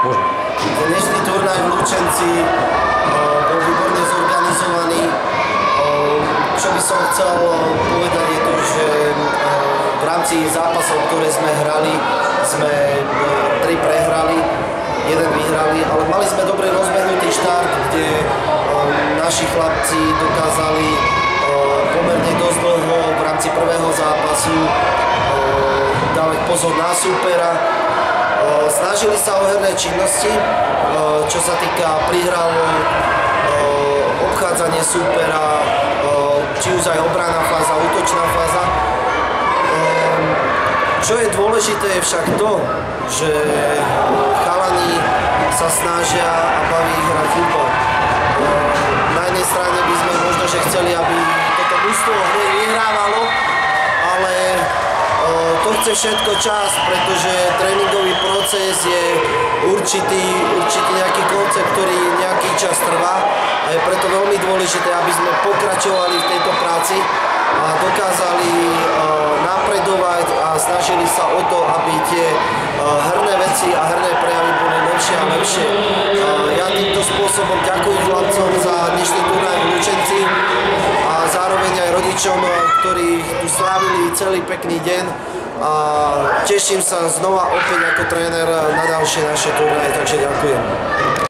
Môžem. Dnešný turnaj v Lučenci bol výborne zorganizovaný. Čo by som chcel povedať je to, že v rámci zápasov, ktoré sme hrali, sme 3 prehrali, 1 vyhrali, ale mali sme dobre rozbehnutý štart, kde naši chlapci dokázali pomerne dosť dlho v rámci prvého zápasu dávať pozor na súpera. Snažili sa o herné činnosti, čo sa týka prihrávok, obchádzanie súpera, či už aj obranná fáza, útočná fáza. Čo je dôležité je však to, že chalani sa snažia a baví ich hrať futbal. Na jednej strane by sme možno že chceli, aby toto mužstvo hneď vyhrávalo, ale to chce všetko čas, pretože tréningový proces je určitý nejaký koncept, ktorý nejaký čas trvá a je preto veľmi dôležité, aby sme pokračovali v tejto práci a dokázali napredovať a snažili sa o to, aby tie herné veci a herné prejavy boli lepšie a lepšie. Ja týmto spôsobom ďakujem chlapcom za dnešný turnaj v Lučenci a zároveň aj rodičom, ktorí tu strávili celý pekný deň. A teším sa znova opäť ako tréner na ďalšie naše turnaje, takže ďakujem.